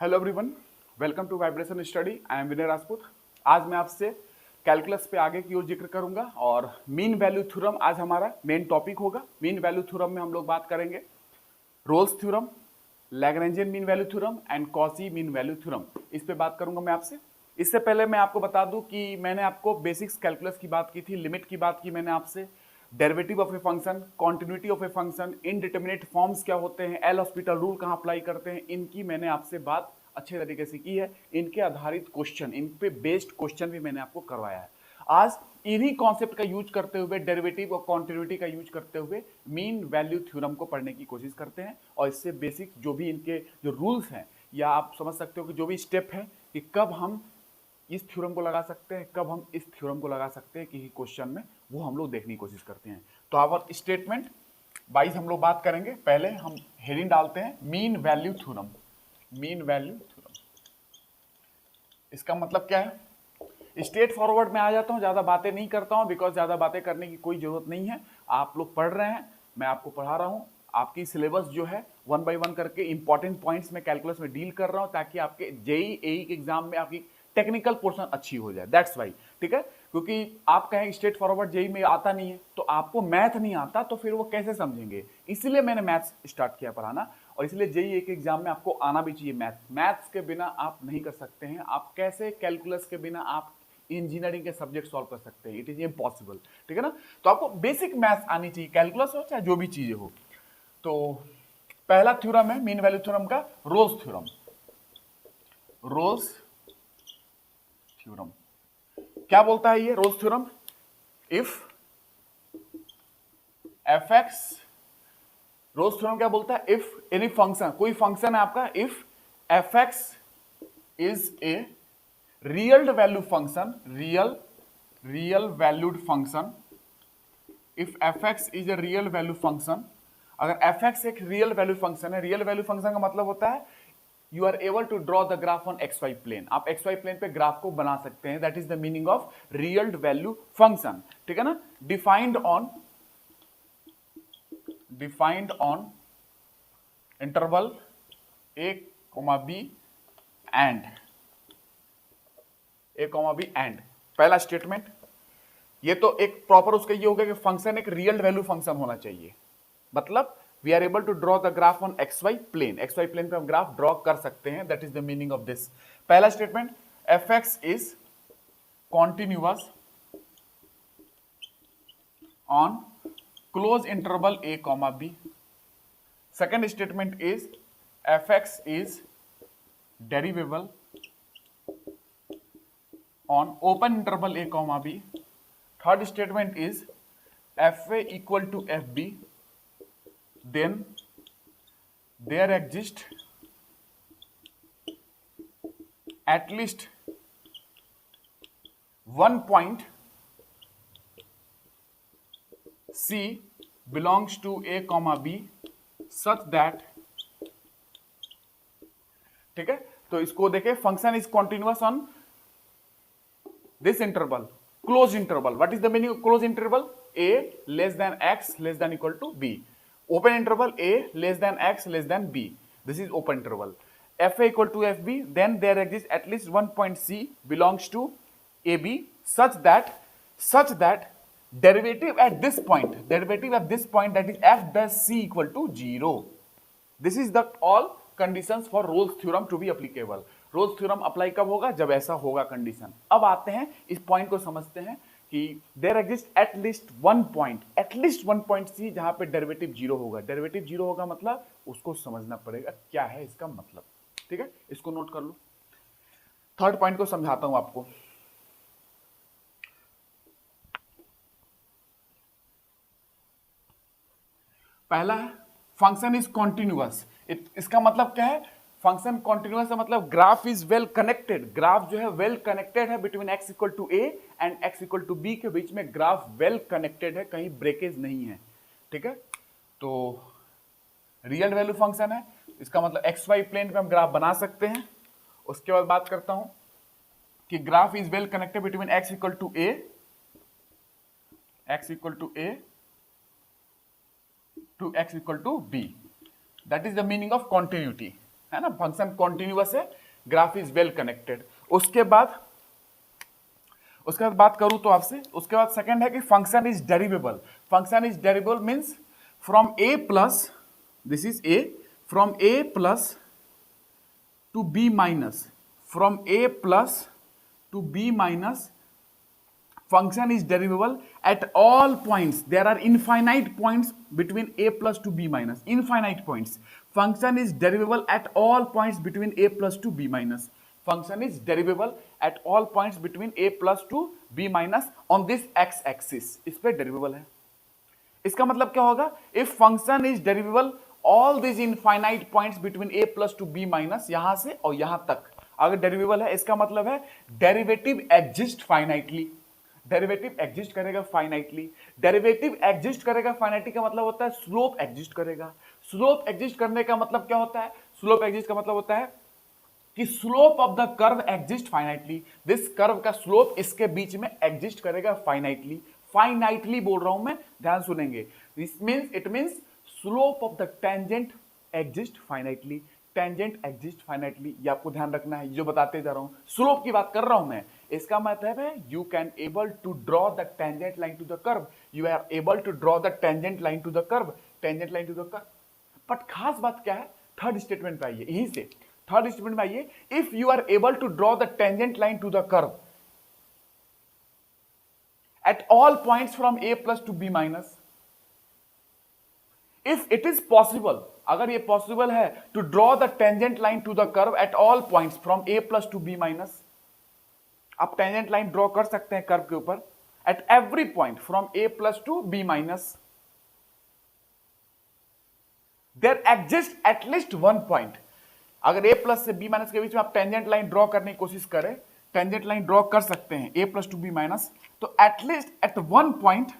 Hello everyone, welcome to vibration study. I am Vinay Rajput. आज मैं आपसे कैलकुलस पे आगे की ओर जिक्र करूंगा और मीन वैल्यू थ्योरम आज हमारा मेन टॉपिक होगा। मीन वैल्यू थ्योरम में हम लोग बात करेंगे Rolle's theorem, Lagrangian mean value theorem and Cauchy mean value theorem. इस पे बात करूंगा मैं आपसे। इससे पहले मैं आपको बता दूं कि मैंने आपको बेसिक्स कैलकुलस की बात की थी, लिमिट की बात की मैंने आपसे, derivative of a function, continuity of a function, indeterminate forms क्या होते हैं, एल हॉस्पिटल रूल कहां अप्लाई करते हैं, इनकी मैंने आपसे बात अच्छे तरीके से की है। इनके आधारित क्वेश्चन, इन पे बेस्ड क्वेश्चन भी मैंने आपको करवाया है। आज इन्हीं कॉन्सेप्ट का यूज करते हुए, डेरिवेटिव और कॉन्टिन्यूटी का यूज करते हुए मीन वैल्यू थ्योरम को पढ़ने की कोशिश करते हैं और इससे बेसिक जो भी इनके जो रूल्स हैं, या आप समझ सकते हो कि जो भी स्टेप है कि कब हम इस थ्योरम को लगा सकते हैं, कब हम इस थ्योरम को लगा सकते हैं कि क्वेश्चन में, वो हम लोग देखने की कोशिश करते हैं। तो आवर स्टेटमेंट वाइज हम लोग बात करेंगे। पहले हम हेडिंग डालते हैं mean value theorem. Mean value theorem, इसका मतलब क्या है? स्ट्रेट फॉरवर्ड में आ जाता हूं, ज्यादा बातें नहीं करता हूं, बिकॉज ज्यादा बातें करने की कोई जरूरत नहीं है। आप लोग पढ़ रहे हैं, मैं आपको पढ़ा रहा हूं। आपकी सिलेबस जो है वन बाय वन करके इंपॉर्टेंट पॉइंट्स में कैलकुलस में डील कर रहा हूं, ताकि आपके जेई एई के एग्जाम में आपकी टेक्निकल पोर्शन अच्छी हो जाए। दैट्स वाई, ठीक है। क्योंकि आप कहें स्ट्रेट फॉरवर्ड जेई में आता नहीं है, तो आपको मैथ नहीं आता, तो फिर वो कैसे समझेंगे? इसलिए मैंने मैथ्स स्टार्ट किया पढ़ाना, और इसलिए जेई एक एग्जाम में आपको आना भी चाहिए। मैथ्स के बिना आप नहीं कर सकते हैं। आप कैसे कैलकुलस के बिना आप इंजीनियरिंग के सब्जेक्ट सॉल्व कर सकते हैं? इट इज इम्पॉसिबल, ठीक है ना। तो आपको बेसिक मैथ्स आनी चाहिए, कैलकुलस हो चाहे जो भी चीजें हो। तो पहला थ्योरम है मीन वैल्यू थ्योरम का, रोल्स थ्योरम। रोल्स थ्योरम क्या बोलता है ये Rolle's theorem? If F x, Rolle's theorem क्या बोलता है? इफ एनी फंक्शन, कोई फंक्शन है आपका, if F X is a real value function, real valued function, if F X is a real value function, अगर एफ एक्स एक real value function है, real value function का मतलब होता है you are able to draw the graph on X Y plane. आप X Y plane पे graph को बना सकते हैं। That is the meaning of real value function, ठीक है ना। Defined on interval A comma B and पहला स्टेटमेंट। ये तो एक प्रॉपर उसका ये हो गया कि फंक्शन एक रियल वैल्यू फंक्शन होना चाहिए। मतलब we are able to draw the graph on X Y plane. X Y plane पे हम ग्राफ ड्रॉ कर सकते हैं। That is the meaning of this. पहला statement, F X is continuous on close interval A comma B. Second statement is F X is derivable on open interval a comma b. Third statement is fa equal to fb, then there exists at least one point c belongs to a comma b such that, ठीक है। तो इसको देखें, function is continuous on this interval, close interval. What is the meaning of close interval? a less than x less than equal to b। Open interval a less than x less than b, this is open interval. fa equal to fb, then there exist at least one point c belongs to ab such that derivative at this point that is f dash c equal to 0. This is the all conditions for Rolle's theorem to be applicable. Rolle's theorem apply कब होगा? जब ऐसा होगा condition. अब आते हैं इस point को समझते हैं कि there exist at least one point C जहां पे डेरिवेटिव जीरो होगा। डेरिवेटिव जीरो होगा मतलब उसको समझना पड़ेगा क्या है इसका मतलब, ठीक है। इसको नोट कर लो। थर्ड पॉइंट को समझाता हूं आपको। पहला है फंक्शन इज कॉन्टिन्यूअस। इसका मतलब क्या है? फंक्शन कॉन्टिन्यूअस है मतलब graph is well connected. Graph जो है वेल कनेक्टेड है between x equal to a and x equal to b के बीच में ग्राफ वेल कनेक्टेड है, कहीं ब्रेकेज नहीं है, ठीक है। तो रियल वैल्यू फंक्शन है, इसका मतलब एक्स वाई प्लेन पे हम ग्राफ बना सकते हैं। उसके बाद बात करता हूं कि graph is well connected between x equal to a to x equal to b. That is the meaning of continuity. है ना, फंक्शन कॉन्टिन्यूअस है, ग्राफ इज वेल कनेक्टेड। उसके बाद बात करूं तो आपसे, उसके बाद सेकंड है कि function is derivable. Function is derivable means from A plus, this is A, from A plus to B minus, from A plus to B minus, function is derivable at all points. There are infinite points between a plus to b minus, infinite points. Function is derivable at all points between a plus to b minus. Function is derivable at all points between a plus to b minus on this x axis. इस पे derivable है। इसका मतलब क्या होगा? If function is derivable all these infinite points between a plus to b minus, यहां से और यहां तक अगर डेरिवेबल है, इसका मतलब है derivative exist finitely. Derivative exist करेगा फाइनाइटली। डेरिवेटिव एग्जिस्ट करेगा फाइनाइटली का मतलब होता है स्लोप एग्जिस्ट करेगा। स्लोप एग्जिस्ट करने का मतलब क्या होता है? स्लोप एग्जिस्ट का मतलब होता है कि slope of the curve exist finitely. This curve का स्लोप इसके बीच में एग्जिस्ट करेगा फाइनाइटली। फाइनाइटली बोल रहा हूं मैं, ध्यान सुनेंगे। This means, it means slope of the tangent exist finitely. Tangent exist finitely, ये आपको ध्यान रखना है, जो बताते जा रहा हूं। स्लोप की बात कर रहा हूं मैं, इसका मतलब है you can able to draw the tangent line to the curve. You are able to draw the tangent line to the curve, tangent line to the curve. But खास बात क्या है? थर्ड स्टेटमेंट पे आइए, यहीं से थर्ड स्टेटमेंट में आइए। If you are able to draw the tangent line to the curve at all points from A plus to B minus, if it is possible, अगर ये पॉसिबल है to draw the tangent line to the curve at all points from A plus to B minus, आप tangent line draw कर सकते हैं curve के ऊपर at every point from A plus to B minus, there exist at least one point. अगर ए plus से B minus के बीच में आप टेंजेंट लाइन ड्रॉ करने की कोशिश करें, टेंजेंट लाइन ड्रॉ कर सकते हैं A plus to B minus, तो at least at one point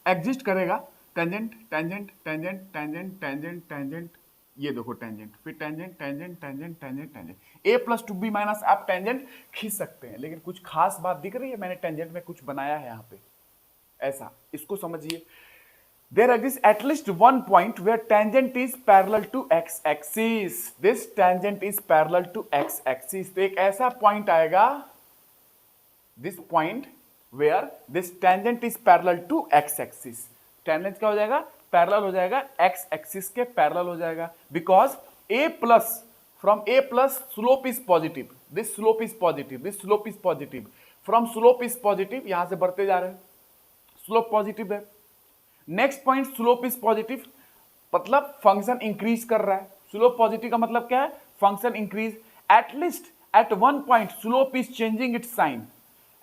exist करेगा tangent, tangent, tangent, tangent, tangent, tangent, ये देखो टेंजेंट, फिर tangent, tangent, tangent, tangent, tangent. A plus to B minus आप टेंजेंट खींच सकते हैं, लेकिन कुछ खास बात दिख रही है? मैंने टेंजेंट में कुछ बनाया है यहाँ पे, ऐसा, इसको समझिए। There exists at least one point where tangent is parallel to x-axis. This tangent is parallel to x-axis. तो एक ऐसा पॉइंट आएगा, this point where this tangent is parallel to x-axis. Tangent क्या हो जाएगा? पैरेलल हो जाएगा, x एक्सिस के पैरेलल हो जाएगा, because a plus, from a plus slope is positive, this slope is positive, this slope is positive, from slope is positive, यहां से बढ़ते जा रहे हैं, स्लोप पॉजिटिव है। Next point slope is positive, मतलब फंक्शन इंक्रीज कर रहा है। स्लोप पॉजिटिव का मतलब क्या है? Function increase. At least at one point slope is changing its sign,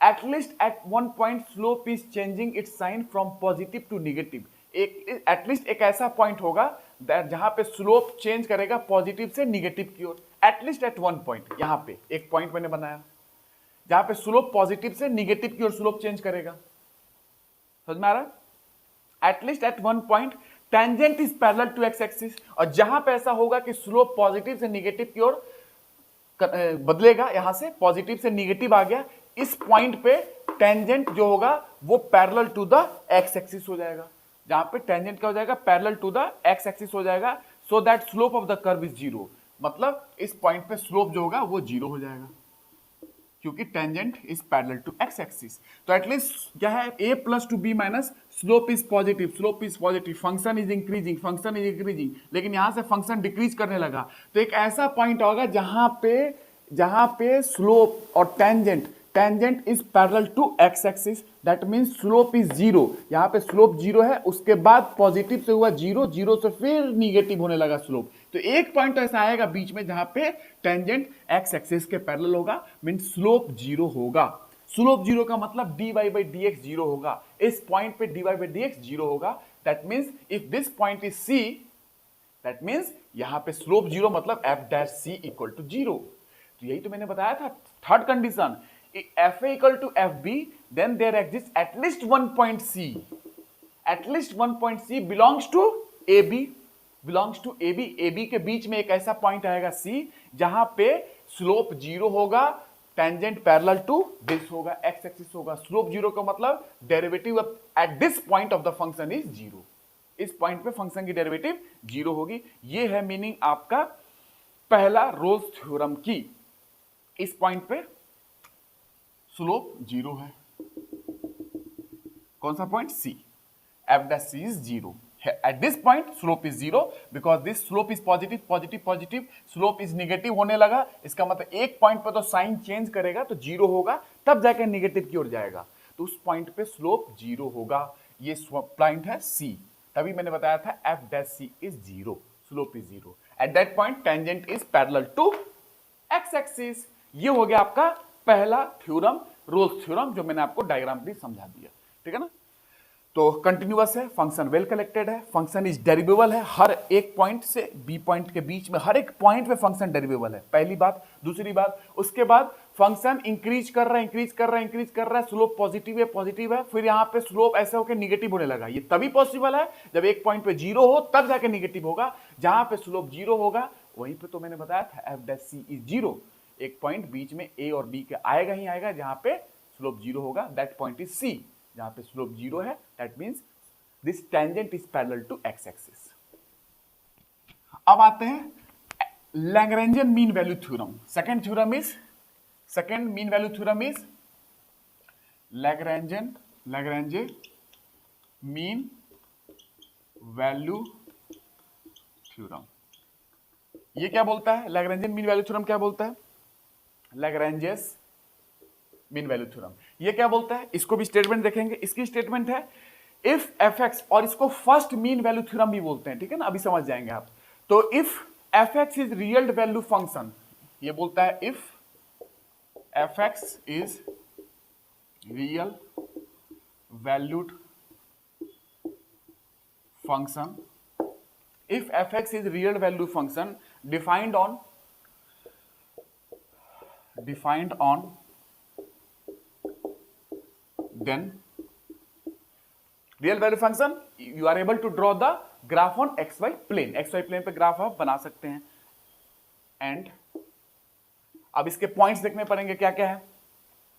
at least at one point slope is changing its sign from positive to negative. एक at least एक ऐसा पॉइंट होगा जहां पे स्लोप चेंज करेगा पॉजिटिव से निगेटिव की ओर, एटलीस्ट एट वन पॉइंट। यहां पे एक पॉइंट मैंने बनाया जहां पे स्लोप पॉजिटिव से निगेटिव की ओर स्लोप चेंज करेगा, समझ में आ रहा है? At least at one point tangent is parallel to X axis, और जहां पे ऐसा होगा कि स्लोप पॉजिटिव से निगेटिव की ओर बदलेगा, यहां से पॉजिटिव से निगेटिव आ गया, इस पॉइंट पे टेंजेंट जो होगा वो parallel to the X axis हो जाएगा। जहां पे टेंजेंट क्या हो जाएगा? Parallel to the X axis हो जाएगा, so that slope of the curve is zero. मतलब इस पॉइंट पे स्लोप जो होगा वो जीरो हो जाएगा, क्योंकि tangent is parallel to X axis. तो एटलीस्ट क्या है? a plus to B minus, slope is positive, slope is positive, function is increasing, function is increasing, लेकिन यहां से फंक्शन डिक्रीज करने लगा। तो एक ऐसा पॉइंट होगा जहां पे स्लोप और tangent is parallel to X axis, that means slope is zero. यहां पे स्लोप जीरो है, उसके बाद पॉजिटिव से हुआ जीरो, जीरो से फिर निगेटिव होने लगा स्लोप। तो एक पॉइंट ऐसा आएगा बीच में जहां पे टेंजेंट एक्स एक्सिस के पैरेलल होगा, मींस स्लोप जीरो होगा। स्लोप जीरो का मतलब dy by dx जीरो होगा। इस पॉइंट पे dy by dx जीरो होगा, that means if this point is c, that means यहां पे स्लोप जीरो मतलब f dash c equal to zero. तो यही तो मैंने बताया था, third condition, fa equal to fb, then there exists at least one point c, at least one point c belongs to ab, belongs to ab के बीच में एक ऐसा पॉइंट आएगा c जहां पे स्लोप जीरो होगा, टेंजेंट पैरेलल टू दिस होगा, एक्स एक्सिस होगा। स्लोप जीरो का मतलब derivative eight this point of the function is zero, इस पॉइंट पे फंक्शन की डेरिवेटिव जीरो होगी। ये है मीनिंग आपका पहला रोल्स थ्योरम की इस पॉइंट पे स्लोप 0 है। कौन सा point? C. f dash c is 0. At this point slope is 0 because this slope is positive, positive, positive, slope is negative होने लगा। इसका मतलब एक पॉइंट पे तो साइन चेंज करेगा तो 0 होगा, तब जाकर नेगेटिव की ओर जाएगा, तो उस पॉइंट पे स्लोप 0 होगा। ये पॉइंट है C, तभी मैंने बताया था f dash c is 0, slope is 0. At that point tangent is parallel to x axis. ये हो गया आपका पहला थ्योरम, रोल्स थ्योरम, जो मैंने आपको डायग्राम भी समझा दिया, ठीक है ना। तो कंटिन्यूअस है, फंक्शन वेल कलेक्टेड है, फंक्शन इज डेरिवेबल है, हर एक पॉइंट से बी पॉइंट के बीच में हर एक पॉइंट पे फंक्शन डेरिवेबल है, पहली बात। दूसरी बात, उसके बाद फंक्शन इंक्रीज कर रहा है, इंक्रीज कर रहा है, इंक्रीज कर रहा है, स्लोप पॉजिटिव है, पॉजिटिव है, फिर यहाँ पे स्लोप ऐसे होकर निगेटिव होने लगा। ये तभी पॉसिबल है जब एक पॉइंट पे 0 हो, तब जाके निगेटिव होगा। जहां पे स्लोप 0 होगा वहीं पे तो मैंने बताया था एफ डैश सी इज 0। एक पॉइंट बीच में ए और बी के आएगा ही आएगा, जहां पे स्लोप 0 होगा, दैट पॉइंट इज सी। जहां पे स्लोप 0 है, that means this tangent is parallel to X axis. अब आते हैं Lagrangian mean value theorem. Second mean value theorem is Lagrange mean value theorem. ये क्या बोलता है? लैग्रेंजियन मीन वैल्यू थ्योरम क्या बोलता है? लैग्रेंजियस मीन वैल्यू थ्योरम ये क्या बोलता है? इसको भी स्टेटमेंट देखेंगे। इसकी स्टेटमेंट है इफ एफ एक्स, और इसको फर्स्ट मीन वैल्यू थ्योरम भी बोलते हैं, ठीक है ना, अभी समझ जाएंगे आप। तो if F X is real value function, ये बोलता है if F X is real valued function, if fx is real value function defined on then real value function you are able to draw the graph on xy plane पे graph आप बना सकते हैं। And अब इसके points देखने पड़ेंगे क्या क्या है।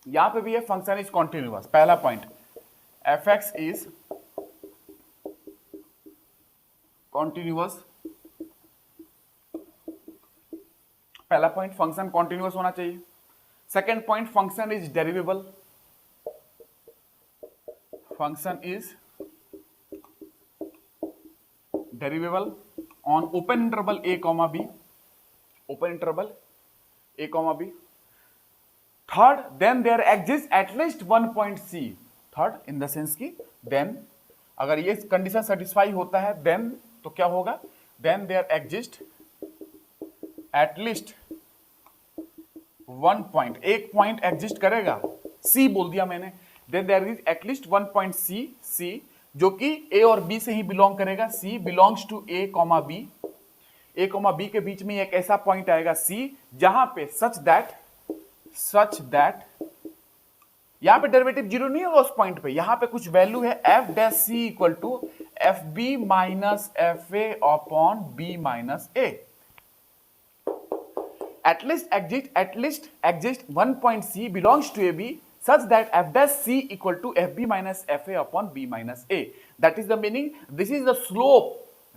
यहां पे भी है फंक्शन इज कॉन्टिन्यूअस, पहला पॉइंट fx इज कॉन्टिन्यूअस, पहला पॉइंट फंक्शन कॉन्टिन्यूअस होना चाहिए। Second point function is derivable, function is derivable on open interval a, b, open interval a, b। Third, then there exist at least one point c, third in the sense की then अगर ये condition satisfy होता है then तो क्या होगा? Then there exist at least one point, एक point exist करेगा, सी बोल दिया मैंने, then there is at least one point C जो कि ए और बी से ही बिलोंग करेगा। C belongs to A comma B के बीच में एक ऐसा पॉइंट आएगा सी जहां पे सच दैट यहां पे डेरिवेटिव 0 नहीं होगा उस पॉइंट पे, यहां पे कुछ वैल्यू है F dash C equal to F B minus F A upon B minus A. At least exist one point C belongs to A B such that f dash c equal to fb minus fa upon b minus a. That is the meaning. This is the slope.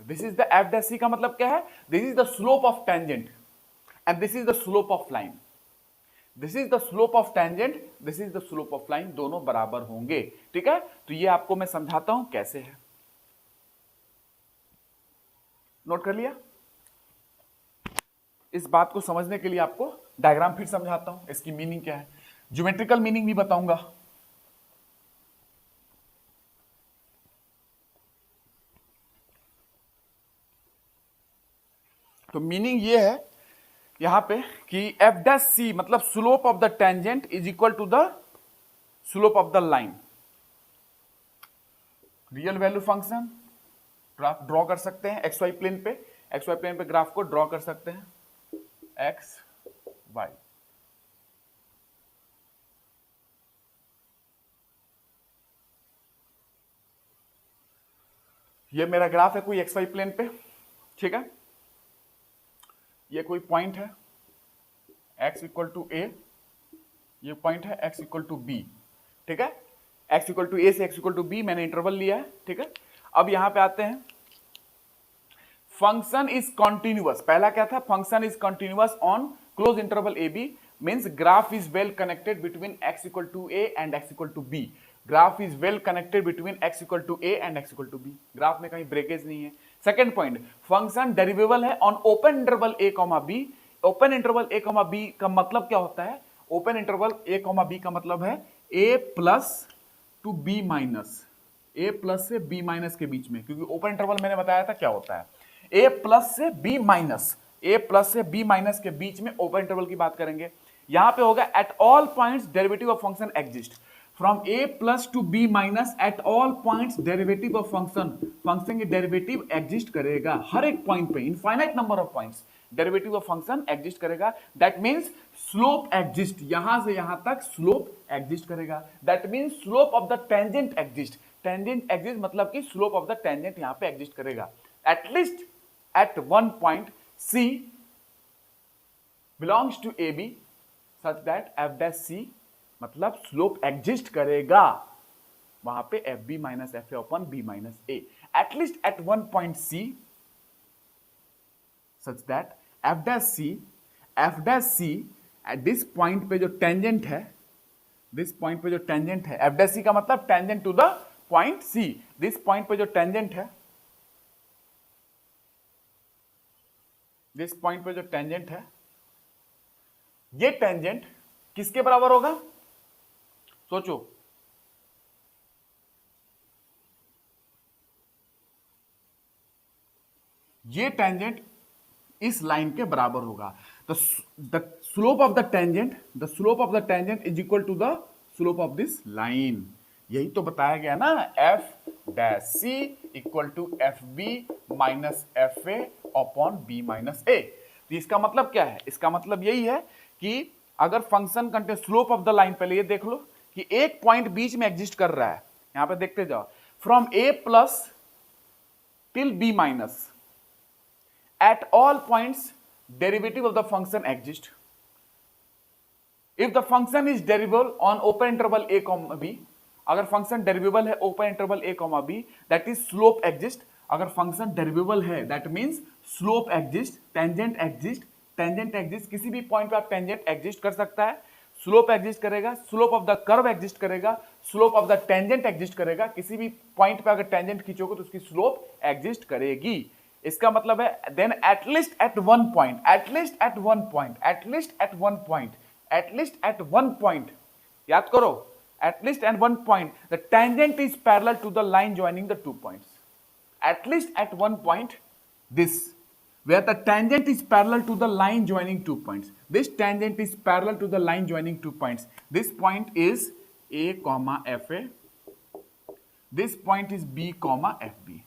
This is the f dash c का मतलब क्या है? This is the slope of tangent and this is the slope of line. This is the slope of tangent. This is the slope of line. दोनों बराबर होंगे, ठीक है। तो ये आपको मैं समझाता हूं कैसे है, नोट कर लिया। इस बात को समझने के लिए आपको डायग्राम फिर समझाता हूं, इसकी मीनिंग क्या है, ज्योमेट्रिकल मीनिंग भी बताऊंगा। तो मीनिंग ये है यहां पे कि एफ डैश सी मतलब slope of the tangent is equal to the slope of the line. Real value function graph draw कर सकते हैं एक्स वाई प्लेन पे ग्राफ को ड्रॉ कर सकते हैं एक्स वाई। ये मेरा ग्राफ है कोई एक्स वाई प्लेन पे, ठीक है। ये कोई पॉइंट है x इक्वल टू ए, ये पॉइंट है x इक्वल टू बी, ठीक है। x इक्वल टू ए से x इक्वल टू बी मैंने इंटरवल लिया है, ठीक है। अब यहां पे आते हैं, फंक्शन इज कॉन्टिन्यूअस, पहला क्या था, function is continuous on close interval A B, means graph is well connected between x equal to a and x equal to b, graph is well connected between x equal to a and x equal to b, graph में कहीं breakage नहीं है। Second point, function derivable है on open interval a comma b, open interval a comma b का मतलब क्या होता है, open interval a comma b का मतलब है a plus to b minus, a plus से b माइनस के बीच में, क्योंकि ओपन इंटरवल मैंने बताया था क्या होता है, a प्लस से b माइनस, a प्लस से b माइनस के बीच में ओपन इंटरवल की बात करेंगे। यहां पे होगा eight all points derivative of function exist, from a plus to b minus at all points derivative of function, function की डेरिवेटिव एग्जिस्ट करेगा हर एक पॉइंट पे, infinite number of points derivative of function exist करेगा। That means slope exist, यहां से यहां तक slope exist करेगा। That means slope of the tangent exist, tangent exist मतलब कि स्लोप ऑफ द टेंजेंट यहां पे एग्जिस्ट करेगा at least at one point C belongs to AB such that f dash C मतलब स्लोप एग्जिस्ट करेगा वहां पे FB minus FA upon B minus A, at least at one point C such that f dash C at this point पे जो tangent है, this point पे जो tangent है, f dash C का मतलब tangent to the point C, this point पे जो टेंजेंट है, दिस पॉइंट पे जो टेंजेंट है, ये टेंजेंट किसके बराबर होगा, सोचो, ये टेंजेंट इस लाइन के बराबर होगा। The slope of the tangent, the slope of the tangent is equal to the slope of this line, यही तो बताया गया ना, f dash c equal to fb minus fa upon b minus a। तो इसका मतलब क्या है, इसका मतलब यही है कि अगर फंक्शन कंटे स्लोप ऑफ द लाइन, पहले ये देख लो कि एक पॉइंट बीच में एग्जिस्ट कर रहा है, यहां पे देखते जाओ, from a plus till b minus at all points derivative of the function exist, if the function is derivable on open interval a comma b, अगर फंक्शन डेरिवेबल है open interval a comma b, that is slope exist, अगर function derivable है that means slope exist, tangent exist, tangent exist, किसी भी point पे आप tangent exist कर सकता है, स्लोप एग्जिस्ट करेगा, slope of the curve exist करेगा, slope of the tangent exist करेगा, किसी भी पॉइंट पे अगर टेंजेंट खींचोगे तो उसकी स्लोप एग्जिस्ट करेगी। इसका मतलब है then at least at one point, at least at one point, at least at one point, at least at one point, याद करो, at least at one point the tangent is parallel to the line joining the two points, at least at one point this, where the tangent is parallel to the line joining two points, this tangent is parallel to the line joining two points, this point is a comma fa, this point is b comma fb,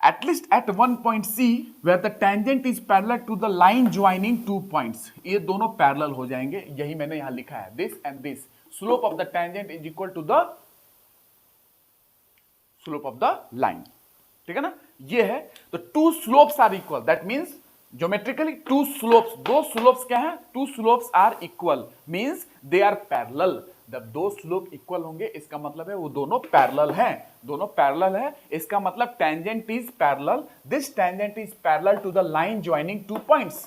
at least at one point C where the tangent is parallel to the line joining two points, ये दोनों parallel हो जाएंगे, यही मैंने यहां लिखा है, this and this, slope of the tangent is equal to the slope of the line, ठीक है ना, ये है, तो two slopes are equal, that means geometrically two slopes, दो slopes क्या है, two slopes are equal means they are parallel, जब दो स्लोप इक्वल होंगे इसका मतलब है वो दोनों पैरेलल हैं, दोनों पैरेलल है, इसका मतलब tangent is parallel, this tangent is parallel to the line joining two points,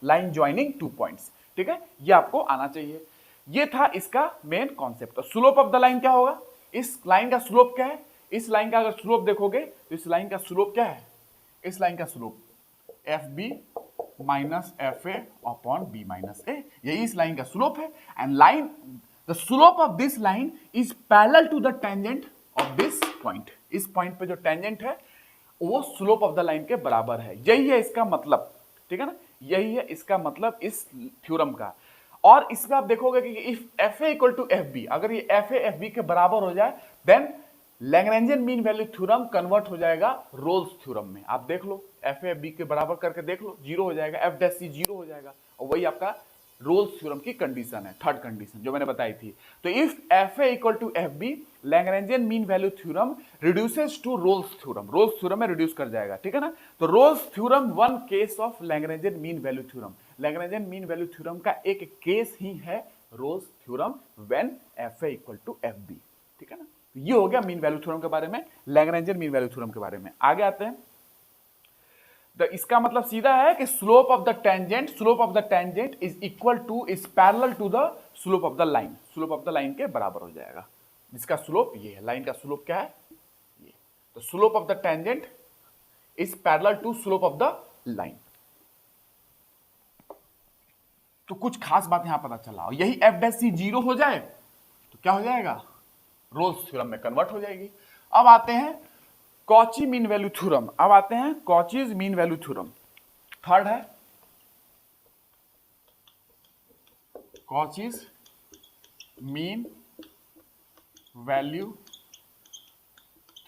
line joining two points, ठीक है, ये आपको आना चाहिए। ये था इसका मेन कॉन्सेप्ट। तो स्लोप ऑफ द लाइन क्या होगा, इस लाइन का स्लोप क्या है, इस लाइन का अगर स्लोप देखोगे तो इस लाइन का स्लोप क्या है, इस लाइन का slope FB minus FA upon B minus A, यही इस लाइन का स्लोप है, and line the slope of this line is parallel to the tangent of this point, इस पॉइंट पे जो टेंजेंट है वो स्लोप ऑफ द लाइन के बराबर है, यही है इसका मतलब, ठीक है ना, यही है इसका मतलब इस थ्योरम का। और इसमें आप देखोगे कि if FA equal to FB, अगर ये FA FB के बराबर हो जाए then Lagrangian mean value theorem convert हो जाएगा रोल्स थ्योरम में। आप देख लो FA FB के बराबर करके देख लो, जीरो हो जाएगा, F डैश C जीरो हो जाएगा, और वही आपका रोल्स थ्योरम की कंडीशन है, थर्ड कंडीशन जो मैंने बताई थी। तो if FA equal to FB, Lagrangian mean value theorem reduces to Rolle's theorem, Rolle's theorem में रिड्यूस कर जाएगा, ठीक है ना। तो Rolle's theorem one case of Lagrangian mean value theorem, Lagrangian mean value theorem का एक केस ही है Rolle's theorem when FA equal to FB, ठीक है ना। ये हो गया मीन वैल्यू थ्योरम के बारे में, लैग्रेंजियन मीन वैल्यू थ्योरम के बारे में। आगे आते हैं, तो इसका मतलब सीधा है कि slope of the tangent is equal to, is parallel to the slope of the line, slope of the line के बराबर हो जाएगा, जिसका स्लोप ये है, लाइन का स्लोप क्या है ये। तो slope of the tangent is parallel to slope of the line. तो कुछ खास बात यहां पता चला, यही एफ डैश सी जीरो हो जाए तो क्या हो जाएगा, रोल्स थ्योरम में कन्वर्ट हो जाएगी। अब आते हैं कॉची मीन वैल्यू थ्योरम, अब आते हैं Cauchy's mean value theorem. Third है कॉचीज मीन वैल्यू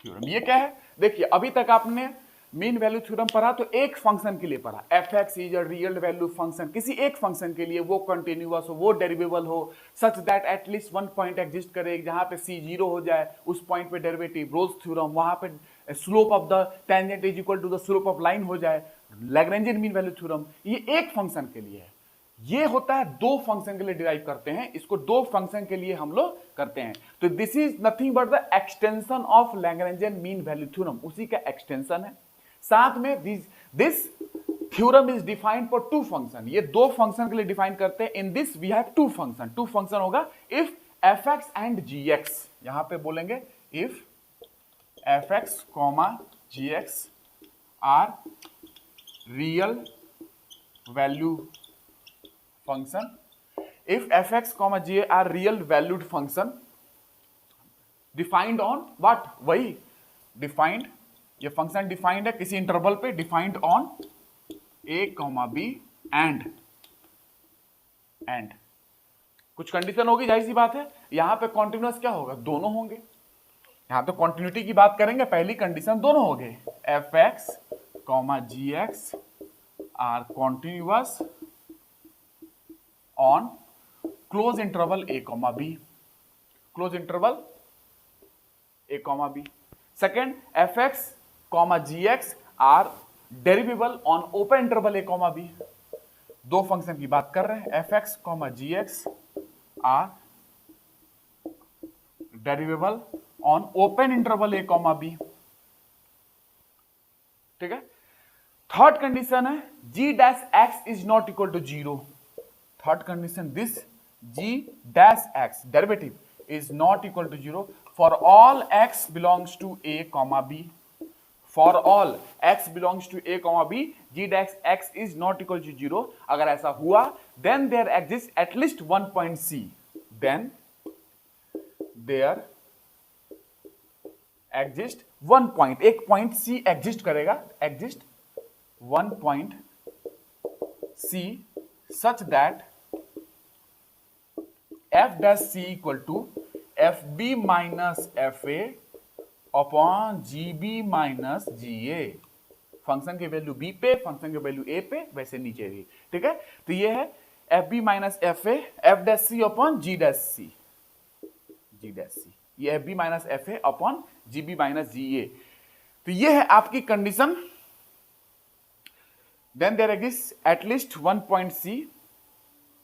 थ्योरम। ये क्या है, देखिए अभी तक आपने मीन वैल्यू थ्योरम पढ़ा तो एक फंक्शन के लिए पढ़ा, F X is a real value function, किसी एक फंक्शन के लिए, वो कंटिन्यूअस हो, वो डेरिवेबल हो, such that at least one point exist करे जहां पे सी जीरो हो जाए, उस पॉइंट पे डेरिवेटिव, रोल्स थ्योरम, वहां पे slope of the tangent is equal to the slope of line हो जाए, लैग्रेंजियन मीन वैल्यू थ्योरम। ये एक फंक्शन के लिए है, ये होता है दो फंक्शन के लिए डिराइव करते हैं, इसको दो फंक्शन के लिए हम लोग करते हैं। तो this is nothing but the extension of Lagrangian mean value theorem, उसी का एक्सटेंशन है। साथ में this theorem is defined for two function, ये दो फंक्शन के लिए डिफाइन करते हैं। In this we have two function होगा if F X and G X, यहां पे बोलेंगे if F X comma G X are real value function, if fx comma g are real valued function defined on what, वही defined, ये function defined है किसी interval पे, defined on a comma b and कुछ condition होगी, जाहिर सी बात है। यहां पे कॉन्टिन्यूअस क्या होगा, दोनों होंगे, यहां तो कंटिन्यूटी की बात करेंगे, पहली कंडीशन दोनों हो गए, F X comma G X are continuous on close interval a comma b, close interval a comma b। second, fx comma gx are derivable on open interval a comma b, दो function की बात कर रहे हैं, fx comma gx are derivable on open interval a comma b, ठीक है। Third condition है g dash x is not equal to 0, third condition, this g dash x derivative is not equal to 0 for all x belongs to a comma b, for all x belongs to a comma b g dash x is not equal to 0। अगर ऐसा हुआ then there exists at least one point c, then there exist one point, एक point c exist करेगा, exist one point c such that f dash c equal to fb minus fa upon gb minus ga, function की value b पे, function की value a पे, वैसे नीचे भी, ठीक है। तो ये है fb minus fa f dash c upon g dash c, ये fb minus fa upon gb minus ga। तो ये है आपकी condition. Then there exist at least one point c,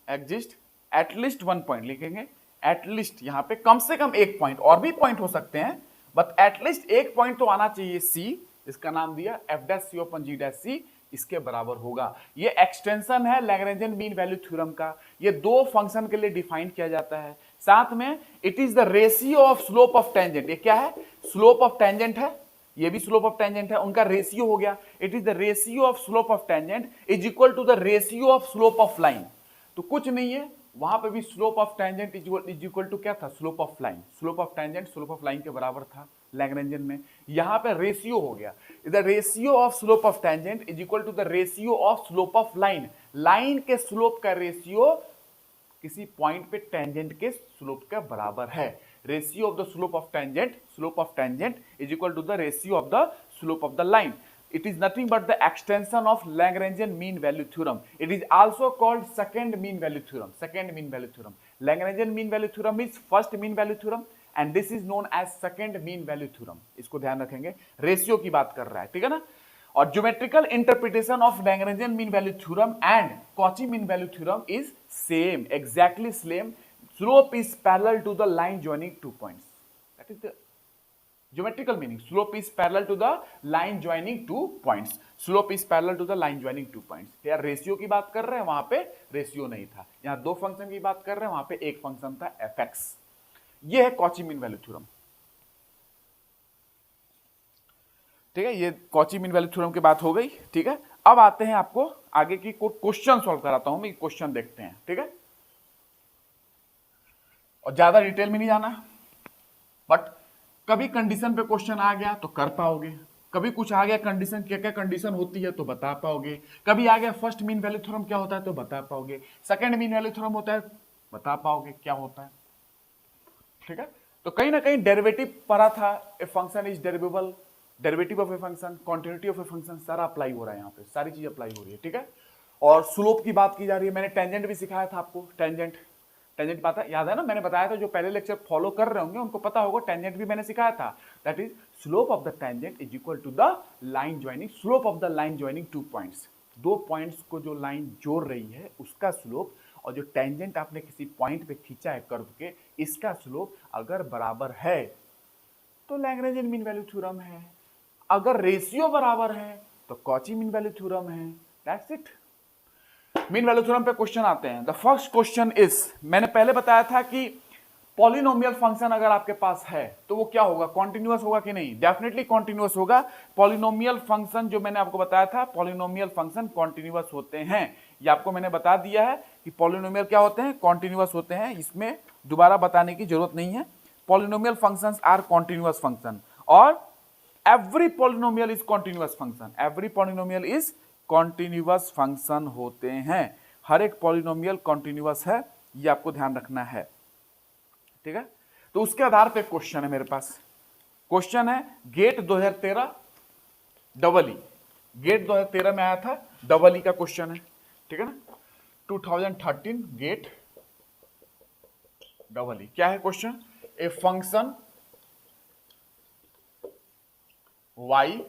exist at least one point लिखेंगे, एटलीस्ट यहां पे कम से कम एक पॉइंट, और भी पॉइंट हो सकते हैं बट एटलीस्ट एक पॉइंट तो आना चाहिए c, इसका नाम दिया f dash c open g dash c, इसके बराबर होगा। ये एक्सटेंशन है लैग्रेंजियन मीन वैल्यू थ्योरम का, ये दो फंक्शन के लिए डिफाइन किया जाता है। साथ में it is the ratio of slope of tangent, ये क्या है, स्लोप ऑफ टेंजेंट है, ये भी स्लोप ऑफ टेंजेंट है, उनका रेशियो हो गया। It is the ratio of slope of tangent is equal to the ratio of slope of line. तो कुछ नहीं है, वहां पे भी slope of tangent is equal to क्या था, slope of line, slope of tangent slope of line के बराबर था लैग्रेंजियन में। यहां पे रेशियो हो गया, the ratio of slope of tangent is equal to the ratio of slope of line, line के स्लोप का रेशियो किसी पॉइंट पे टेंजेंट के स्लोप का बराबर है। Ratio of the slope of tangent is equal to the ratio of the slope of the line. It is nothing but the extension of Lagrangian mean value theorem. It is also called second mean value theorem. Lagrangian mean value theorem is first mean value theorem and this is known as second mean value theorem. इसको ध्यान रखेंगे, ratio की बात कर रहा है, ठीक है ना। और geometrical interpretation of Lagrangian mean value theorem and Cauchy mean value theorem is same, exactly same. Slope is parallel to the line joining 2 points. That is the geometrical meaning, slope is parallel to the line joining two points, slope is parallel to the line joining two points. यार ratio की बात कर रहे हैं, वहां पे ratio नहीं था, यहां दो फंक्शन की बात कर रहे हैं, वहां पे एक फंक्शन था एफ एक्स। ये है कॉची मीन वैल्यू थ्योरम। ठीक है, ये कॉची मीन वैल्यू थ्योरम की बात हो गई। ठीक है, अब आते हैं आपको आगे की क्वेश्चन सॉल्व कराता हूं मैं, क्वेश्चन देखते हैं। ठीक है, और ज्यादा डिटेल में नहीं जाना, बट कभी कंडीशन पे क्वेश्चन आ गया तो कर पाओगे, कभी कुछ आ गया कंडीशन, क्या क्या कंडीशन होती है तो बता पाओगे, कभी आ गया फर्स्ट मीन वैल्यू थ्योरम क्या होता है तो बता पाओगे, सेकंड मीन वैल्यू थ्योरम होता है बता पाओगे क्या होता है। ठीक है, तो कहीं ना कहीं डेरिवेटिव पढ़ा था, a function is derivable, derivative of a function, continuity of a function, सारा अप्लाई हो रहा है यहाँ पे, सारी चीज अप्लाई हो रही है। ठीक है, और स्लोप की बात की जा रही है, मैंने टेंजेंट भी सिखाया था आपको, टेंजेंट, टेंजेंट पता याद है ना, मैंने बताया था, जो पहले लेक्चर फॉलो कर रहे होंगे उनको पता होगा, टेंजेंट भी मैंने सिखाया था। That is slope of the tangent is equal to the line joining, slope of the line joining two points, दो पॉइंट्स को जो लाइन जोड़ रही है उसका स्लोप, और जो टेंजेंट आपने किसी पॉइंट पे खींचा है कर्व के, इसका स्लोप अगर बराबर है तो लैग्रेंजियन मीन वैल्यू थ्योरम है, अगर रेशियो बराबर है तो कॉची मीन वैल्यू थ्योरम है। That's it. Mean value theorem पे क्वेश्चन आते हैं। द फर्स्ट क्वेश्चन इज, मैंने पहले बताया था कि पॉलिनोमियल फंक्शन अगर आपके पास है तो वो क्या होगा, कॉन्टिन्यूअस होगा कि नहीं, डेफिनेटली कॉन्टिन्यूअस होगा। पॉलिनोमियल फंक्शन जो मैंने आपको बताया था, पॉलिनोमियल फंक्शन कॉन्टिन्यूअस होते हैं, ये आपको मैंने बता दिया है कि पॉलिनोमियल क्या होते हैं, कॉन्टिन्यूअस होते हैं, इसमें दोबारा बताने की जरूरत नहीं है। Polynomial functions are continuous function, और every polynomial is continuous function, every polynomial is continuous function होते हैं, हर एक पॉलिनोमियल कॉन्टिन्यूअस है, ये आपको ध्यान रखना है। ठीक है, तो उसके आधार पे क्वेश्चन है मेरे पास, क्वेश्चन है गेट 2013 डबल ई, गेट 2013 में आया था, डबल ई का क्वेश्चन है। ठीक है ना, 2013 गेट डबल ई, क्या है क्वेश्चन, ए फंक्शन y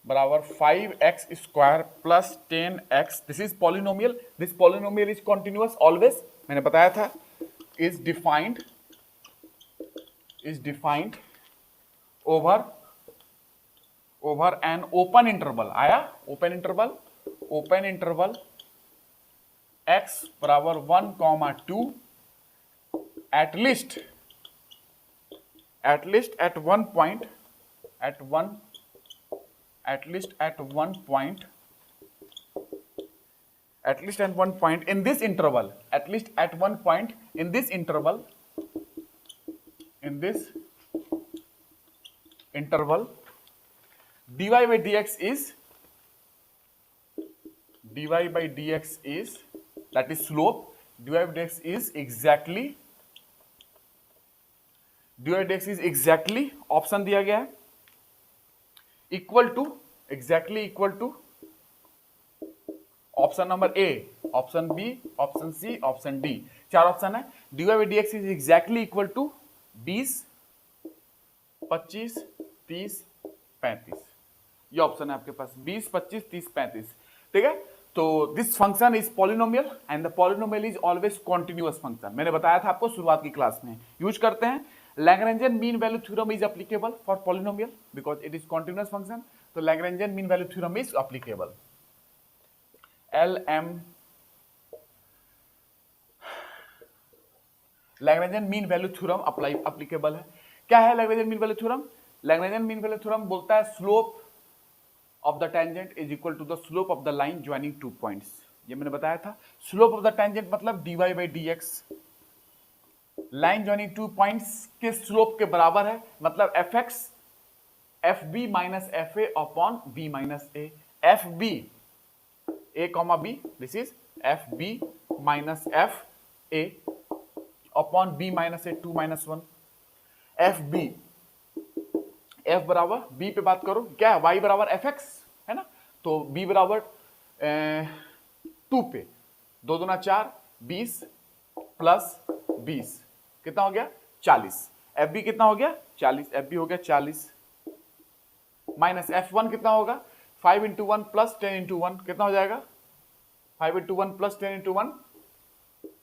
बराबर 5x square plus 10x, this is polynomial, this polynomial is continuous always, मैंने बताया था, is defined over an open interval, आया ओपन इंटरवल x बराबर 1, 2 at least at one point in this interval, dy by dx is that is slope, dy by dx is exactly option दिया गया है, equal to option number A, option B, option C, option D, चार option है। dy by dx is exactly equal to 20, 25, 30, 35, ये option है आपके पास, 20, 25, 30, 35। ठीक है, तो this function is polynomial and the polynomial is always continuous function, मैंने बताया था आपको शुरुआत की क्लास में, यूज करते हैं। Lagrangian mean value theorem is applicable for polynomial because it is continuous function, तो Lagrangian mean value theorem is applicable। Lagrangian mean value theorem applicable है। क्या है Lagrangian mean value theorem? Lagrangian mean value theorem बोलता है slope of the tangent is equal to the slope of the line joining two points, ये मैंने बताया था। slope of the tangent मतलब dy by dx, line joining two points के slope के बराबर है, मतलब F X F B minus F A upon B minus A, F B A comma B, this is F B minus F A upon B minus A 2 - 1, F B, F बराबर B पे बात करो क्या है, Y बराबर F x है ना, तो बी बराबर 2 पे, 2 दूना 4, 20 प्लस 20 कितना हो गया 40, एफ बी कितना हो गया 40, एफ बी हो गया 40, माइनस एफ वन कितना होगा 5 × 1 प्लस 10 × 1 कितना हो जाएगा, 5 × 1 प्लस 10 × 1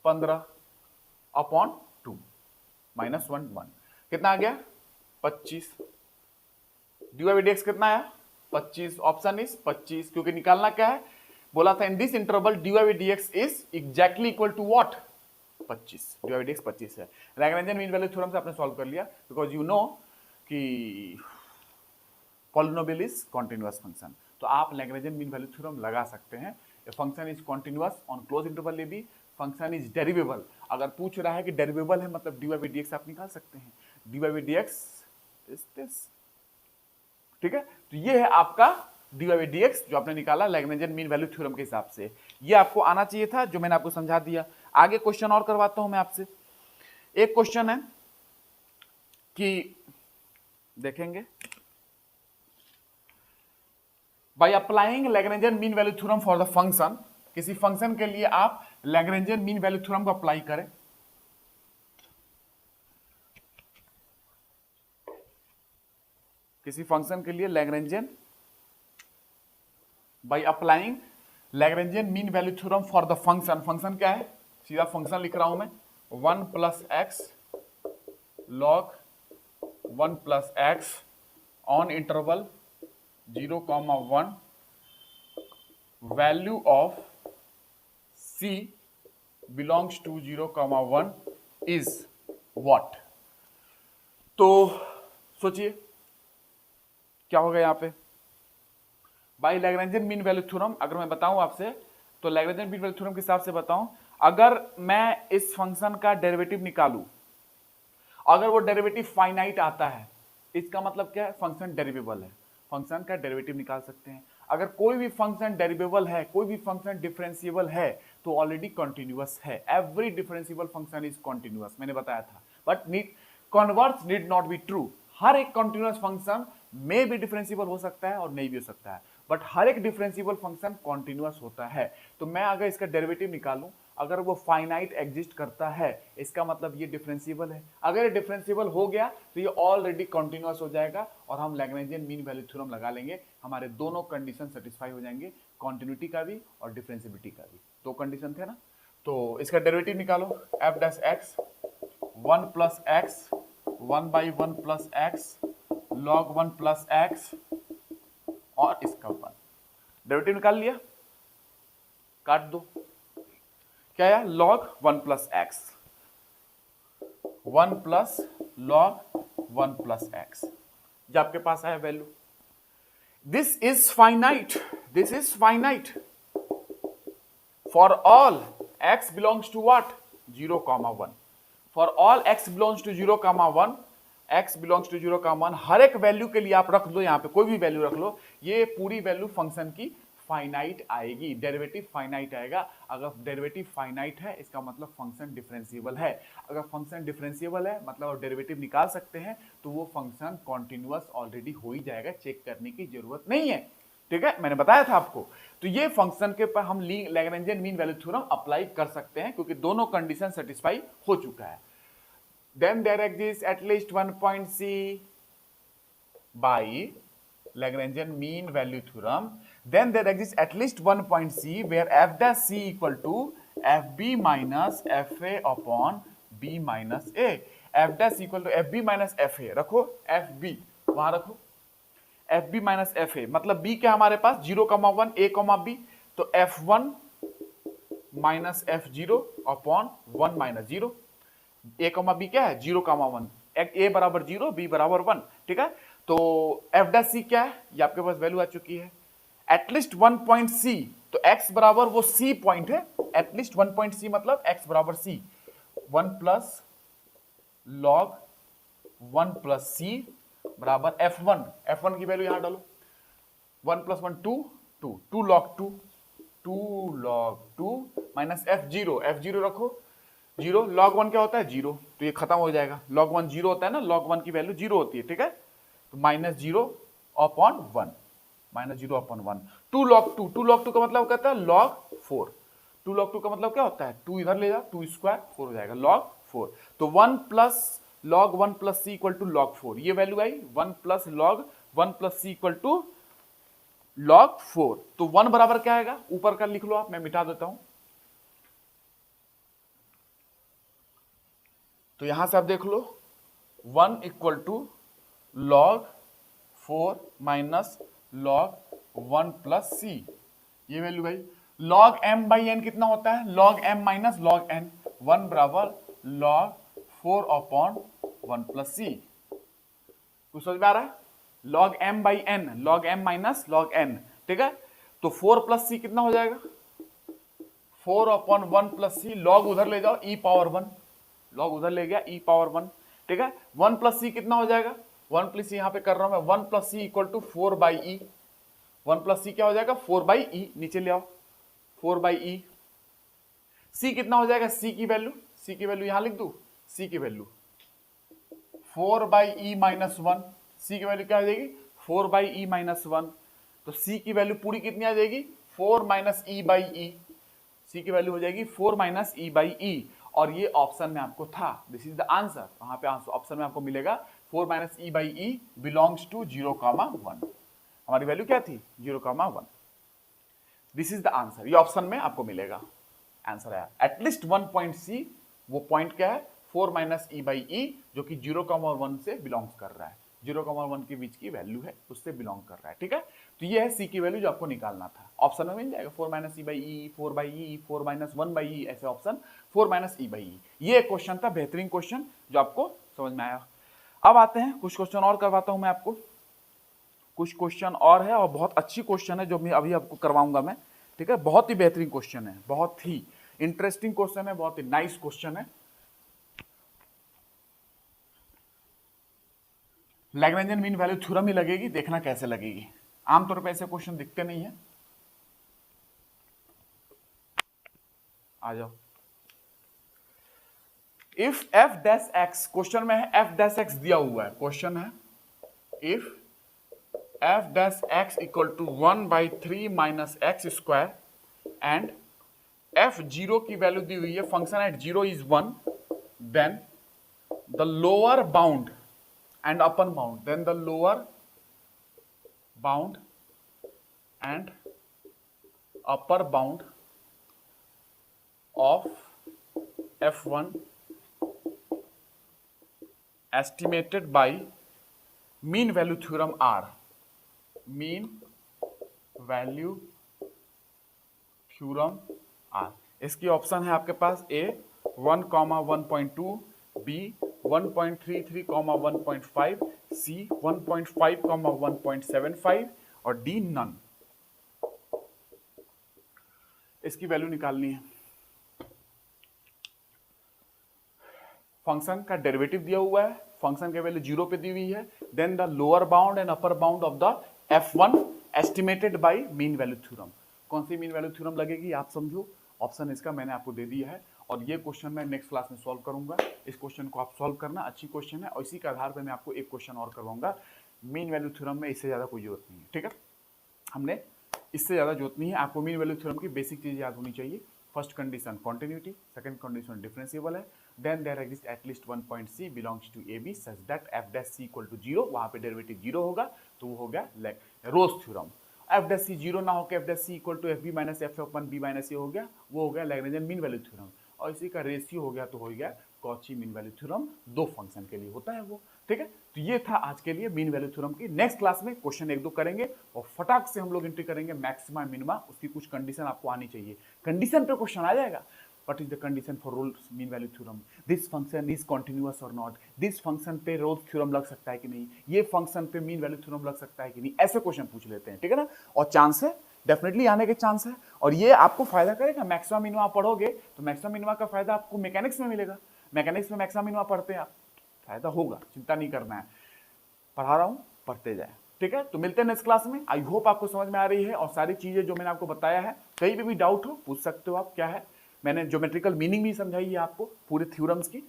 15 अपॉन 2 -1 1 कितना आ गया 25, dy बाई dx कितना आया 25, ऑप्शन इज 25, क्योंकि निकालना क्या है, बोला था in this interval dy by dx is exactly equal to what 25, dy by dx 25 है। लैग्रेंजियन मीन वैल्यू थ्योरम से आपने सॉल्व कर लिया, बिकॉज यू नो कि पॉलिनोमियल इज कॉन्टिन्यूअस फंक्शन, तो आप लैग्रेंजियन मीन वैल्यू थ्योरम लगा सकते हैं। A function is continuous on close interval A B, function is derivable, अगर पूछ रहा है कि डेरिवेबल है मतलब dy बाई dx आप निकाल सकते हैं, dy by dx is this, ठीक है। तो ये है आपका dy बाई dx जो आपने निकाला लैग्रेंजियन मीन वैल्यू थ्योरम के हिसाब से, ये आपको आना चाहिए था, जो मैंने आपको समझा दिया। आगे क्वेश्चन और करवाता हूं मैं आपसे। एक क्वेश्चन है कि देखेंगे, by applying Lagrangian mean value theorem for the function, किसी फंक्शन के लिए आप लैग्रेंजियन मीन वैल्यू थ्योरम को अप्लाई करें, किसी फंक्शन के लिए Lagrangian, by applying Lagrangian mean value theorem for the function, function क्या है, सीधा फंक्शन लिख रहा हूं मैं, 1 plus X log 1 plus X on interval 0,1 value of c belongs to 0,1 is what. तो सोचिए क्या होगा यहां पे, by Lagrangian mean value theorem अगर मैं बताऊं आपसे, तो लैग्रेंजियन मीन वैल्यू थ्योरम के हिसाब से बताऊं, अगर मैं इस फंक्शन का डेरिवेटिव निकालूं, अगर वो डेरिवेटिव फाइनाइट आता है, इसका मतलब क्या है, फंक्शन डेरिवेबल है, फंक्शन का डेरिवेटिव निकाल सकते हैं। अगर कोई भी फंक्शन डेरिवेबल है, कोई भी फंक्शन डिफरेंशिएबल है, तो ऑलरेडी कॉन्टिन्यूअस है। Every differentiable function is continuous, मैंने बताया था, but converse need not be true. हर एक कॉन्टिन्यूअस फंक्शन में भी डिफरेंशिएबल हो सकता है और नहीं भी हो सकता है, बट हर एक डिफरेंशिएबल फंक्शन कॉन्टिन्यूअस होता है। तो मैं अगर इसका डेरिवेटिव निकालूं, अगर वो फाइनाइट एग्जिस्ट करता है, इसका मतलब ये डिफरेंशिएबल है। अगर ये डिफरेंशिएबल हो गया तो ये ऑलरेडी कॉन्टिन्यूअस हो जाएगा और हम लैग्रेंजियन मीन वैल्यू थ्योरम लगा लेंगे, हमारे दोनों कंडीशन सेटिस्फाई हो जाएंगे, कॉन्टिन्यूटी का भी और डिफरेंशिएबिलिटी का भी। दो कंडीशन थे ना, तो इसका डेरिवेटिव निकालो, F dash x 1 plus X 1 by 1 plus X log 1 plus x और इसका 1, डेरिवेटिव निकाल लिया, काट दो, क्या है, log 1 plus X 1 plus log 1 plus X, जो आपके पास आया value. This is finite, this is finite for all x belongs to what 0,1, for all x belongs to 0,1, x belongs to 0,1, हर एक वैल्यू के लिए आप रख लो, यहां पे कोई भी वैल्यू रख लो, ये पूरी वैल्यू फंक्शन की फाइनाइट आएगी, डेरिवेटिव फाइनाइट आएगा। अगर डेरिवेटिव फाइनाइट है इसका मतलब फंक्शन डिफरेंशिएबल है, अगर फंक्शन डिफरेंशिएबल है मतलब डेरिवेटिव निकाल सकते हैं, तो वो फंक्शन कॉन्टिन्यूअस ऑलरेडी हो ही जाएगा, चेक करने की जरूरत नहीं है, ठीक है, मैंने बताया था आपको। तो ये फंक्शन के पर हम Lagrangian mean value theorem apply कर सकते हैं, क्योंकि दोनों कंडीशन सेटिस्फाई हो चुका है। Then there exists at least one point C by Lagrangian mean value theorem. Then there exists at least one point C where f dash C equal to fb minus fa upon b minus a. f dash equal to fb minus fa, रखो fb वहां रखो, fb minus fa मतलब b क्या हमारे पास 0,1 a, b, तो f1 minus f0 upon 1 minus 0, a comma B क्या है 0,1, a बराबर 0 b बराबर 1, ठीक है। तो f डैश c क्या है, ये आपके पास वैल्यू आ चुकी है, एटलीस्ट 1 पॉइंट c, तो x बराबर वो c पॉइंट है, एटलीस्ट 1 पॉइंट c मतलब x बराबर c, 1 plus log 1 plus c बराबर f1, f1 की वैल्यू यहां डालो, 1 plus 1 2, 2 log 2, 2 log 2 minus f0, f0 रखो 0, log 1 क्या होता है 0, तो ये खत्म हो जाएगा, log 1 0 होता है ना, log 1 की वैल्यू 0 होती है, ठीक है, तो minus 0 upon 1, minus 0 upon 1, 2 log 2, 2 log 2 का मतलब क्या होता है log 4, 2 log 2 का मतलब क्या होता है 2 इधर ले जा, 2 स्क्वायर 4 हो जाएगा log 4, तो 1 plus log 1 plus c equal to log 4, ये वैल्यू आई 1 plus log 1 plus c equal to log 4, तो 1 बराबर क्या आएगा, ऊपर का लिख लो आप, मैं मिटा देता हूं, तो यहां से आप देख लो 1 equal to log 4 minus log 1 plus C, ये वैल्यू भाई। लॉग m बाई एन कितना होता है, log m minus log n, 1 बराबर लॉग 4 अपॉन 1 प्लस सी। कुछ समझ में आ रहा है, log m by N, log m minus log n, ठीक है। तो 4 प्लस सी कितना हो जाएगा, 4 अपॉन 1 प्लस सी, लॉग उधर ले जाओ e पावर 1, लॉग उधर ले गया e पावर 1, ठीक है। 1 प्लस सी कितना हो जाएगा, 1 प्लस सी यहां पे कर रहा हूं मैं, 1 plus C equal to 4 by E, 1 plus C क्या हो जाएगा 4 बाई ई, नीचे ले आओ 4 बाई ई। सी कितना हो जाएगा, सी की वैल्यू, सी की वैल्यू यहां लिख दू, सी की वैल्यू 4 बाई ई माइनस 1, सी की वैल्यू क्या आ जाएगी 4 बाई ई माइनस 1, तो सी की वैल्यू पूरी कितनी आ जाएगी 4 माइनस ई बाई ई, सी की वैल्यू हो जाएगी 4 माइनस ई बाई ई, और ये ऑप्शन में आपको था, दिस इज द आंसर। वहां पे ऑप्शन में आपको मिलेगा 4 minus E by E belongs to 0,1, हमारी वैल्यू क्या थी 0,1, दिस इज द आंसर, ये ऑप्शन में आपको मिलेगा आंसर आया। एटलीस्ट 1 पॉइंट सी, वो पॉइंट क्या है 4 माइनस ई बाई ई, जो कि 0,1 से बिलोंग्स कर रहा है, 0,1 के बीच की वैल्यू है, उससे बिलोंग कर रहा है, ठीक है। तो ये है सी की वैल्यू जो आपको निकालना था, ऑप्शन में मिल जाएगा 4 minus E by E, 4 by E, 4 minus 1 by E, ऐसे option 4 minus E by E. ये क्वेश्चन था, बेहतरीन क्वेश्चन जो आपको समझ में आया। अब आते हैं कुछ क्वेश्चन और करवाता हूं मैं आपको, कुछ क्वेश्चन और है और बहुत अच्छी क्वेश्चन है जो मैं अभी आपको करवाऊंगा मैं, ठीक है। बहुत ही बेहतरीन क्वेश्चन है, बहुत ही इंटरेस्टिंग क्वेश्चन है, बहुत ही नाइस क्वेश्चन है। लैग्रेंजन मीन वैल्यू थ्योरम ही लगेगी, देखना कैसे लगेगी, आमतौर पे ऐसे क्वेश्चन दिखते नहीं है। आ जाओ, if F dash x, question में है एफ डैश एक्स दिया हुआ है, क्वेश्चन है if F dash X equal to 1 by 3 minus X square and F zero की वैल्यू दी हुई है, function at zero is 1, then the lower bound and upper bound, then the lower bound and upper bound of f1 estimated by mean value theorem are, mean value theorem are। इसकी option है आपके पास ए 1,1.2, B 1.33, 1.5, सी 1.5, 1.75 और D none. इसकी value निकालनी है, function का derivative दिया हुआ है, फंक्शन की वैल्यू 0 पे दी हुई है, then the lower bound and upper bound of the f1 estimated by mean value theorem. कौन सी मीन वैल्यू थ्योरम लगेगी आप समझो, ऑप्शन इसका मैंने आपको दे दिया है, और ये क्वेश्चन मैं नेक्स्ट क्लास में सॉल्व करूंगा। इस क्वेश्चन को आप सॉल्व करना, अच्छी क्वेश्चन है, और इसी के आधार पर मैं आपको एक क्वेश्चन और करवाऊंगा। मीन वैल्यू थ्योरम में इससे ज्यादा कोई जरूरत नहीं है, ठीक है, हमने इससे ज्यादा जरूरत नहीं है। आपको मीन वैल्यू थ्योरम की बेसिक चीज याद होनी चाहिए। First condition continuity, second condition differentiable है, then there exists at least one point C belongs to AB such that f dash C equal to 0, वहां पे डेरिवेटिव 0 होगा तो वो हो गया रोज थ्योरम। f dash C 0 ना होकर f dash C equal to FB minus F upon B minus A हो गया, वो हो गया लैग्रेंजन मीन वैल्यू थ्योरम, और इसी का रेशियो हो गया तो हो गया कॉची मीन वैल्यू थ्योरम। दो फंक्शन के लिए होता है वो, ठीक है। तो ये था आज के लिए मीन वैल्यू थ्योरम की। नेक्स्ट क्लास में क्वेश्चन एक दो करेंगे और फटाक से हम लोग एंट्री करेंगे मैक्सिमा मिनिमा, उसकी कुछ कंडीशन आपको आनी चाहिए, कंडीशन पे क्वेश्चन आ जाएगा। What is the condition for Rolle's mean value theorem? This function is continuous or not? This function पे Rolle's theorem लग सकता है कि नहीं? ये फंक्शन पे मीन वैल्यू थ्योरम लग सकता है कि नहीं? ऐसे क्वेश्चन पूछ लेते हैं, ठीक है ना। और चांस है, डेफिनेटली आने के चांस है, और ये आपको फायदा करेगा। मैक्सिमा मिनिमा पढ़ोगे तो मैक्सिमा मिनिमा का फायदा आपको मैकेनिक्स में मिलेगा। मैकेनिक्स में मैक्सिमा मिनिमा पढ़ते हैं आप, फायदा होगा, चिंता नहीं करना है। पढ़ा रहा हूँ, पढ़ते जाए, ठीक है। तो मिलते हैं नेक्स्ट क्लास में। आई होप आपको समझ में आ रही है, और सारी चीजें जो मैंने आपको बताया है, कहीं पे भी डाउट हो पूछ सकते हो आप। क्या है, मैंने ज्योमेट्रिकल मीनिंग भी समझाई है आपको पूरे थ्योरम्स की,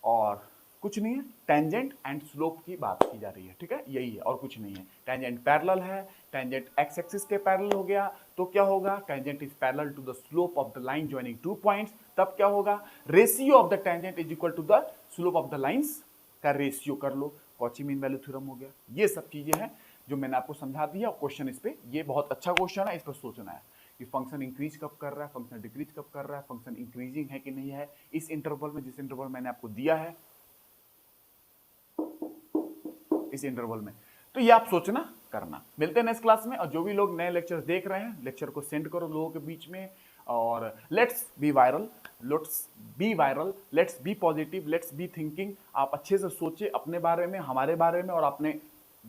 और कुछ नहीं है, टेंजेंट एंड स्लोप की बात की जा रही है, ठीक है, यही है और कुछ नहीं है। टेंजेंट पैरेलल है, टेंजेंट एक्स एक्सिस के पैरेलल हो गया तो क्या होगा, tangent is parallel to the slope of the line joining two points, तब क्या होगा, ratio of the tangent is equal to the slope of the lines का रेशियो कर लो, कॉची मीन वैल्यू थ्योरम हो गया। ये सब चीजें हैं जो मैंने आपको समझा दिया। क्वेश्चन इस पे, ये बहुत अच्छा क्वेश्चन है, इस पर सोचना है कि फंक्शन इंक्रीज कब कर रहा है, फंक्शन डिक्रीज कब कर रहा है, फंक्शन इंक्रीजिंग है कि नहीं है, इस इंटरवल में, जिस इंटरवल मैंने आपको दिया है, इस इंटरवल में तो ये आप सोचना करना। मिलते हैं नेक्स्ट क्लास में, और जो भी लोग नए लेक्चर्स देख रहे हैं लेक्चर को सेंड करो लोगों के बीच में, और let's be viral, let's be positive, let's be thinking. आप अच्छे से सोचे अपने बारे में, हमारे बारे में और अपने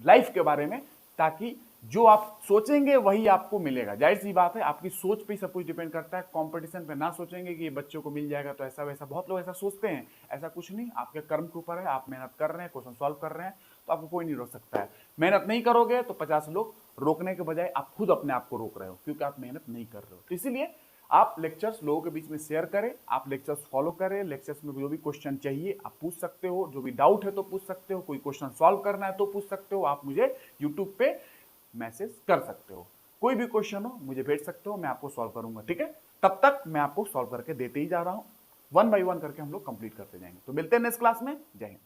लाइफ के बारे में, ताकि जो आप सोचेंगे वही आपको मिलेगा। जाहिर सी बात है, आपकी सोच पे ही सब कुछ डिपेंड करता है। कंपटीशन पे ना सोचेंगे कि ये बच्चों को मिल जाएगा तो ऐसा वैसा, बहुत लोग ऐसा सोचते हैं, ऐसा कुछ नहीं। आपके कर्म के ऊपर है, आप मेहनत कर रहे हैं, क्वेश्चन सॉल्व कर रहे हैं, तो आपको कोई नहीं रोक सकता है। मेहनत नहीं करोगे तो 50 लोग रोकने के बजाय आप खुद अपने आप को रोक रहे हो, क्योंकि आप मेहनत नहीं कर रहे हो। तो इसीलिए आप लेक्चर्स लोगों के बीच में शेयर करें, आप लेक्चर्स फॉलो करें। लेक्चर्स में जो भी क्वेश्चन चाहिए आप पूछ सकते हो, जो भी डाउट है तो पूछ सकते हो, कोई क्वेश्चन सॉल्व करना है तो पूछ सकते हो। आप मुझे यूट्यूब पे मैसेज कर सकते हो, कोई भी क्वेश्चन हो मुझे भेज सकते हो, मैं आपको सॉल्व करूंगा। ठीक है, तब तक मैं आपको सॉल्व करके देते ही जा रहा हूं, 1 बाय 1 करके हम लोग कंप्लीट करते जाएंगे। तो मिलते हैं नेक्स्ट क्लास में। जय हिंद।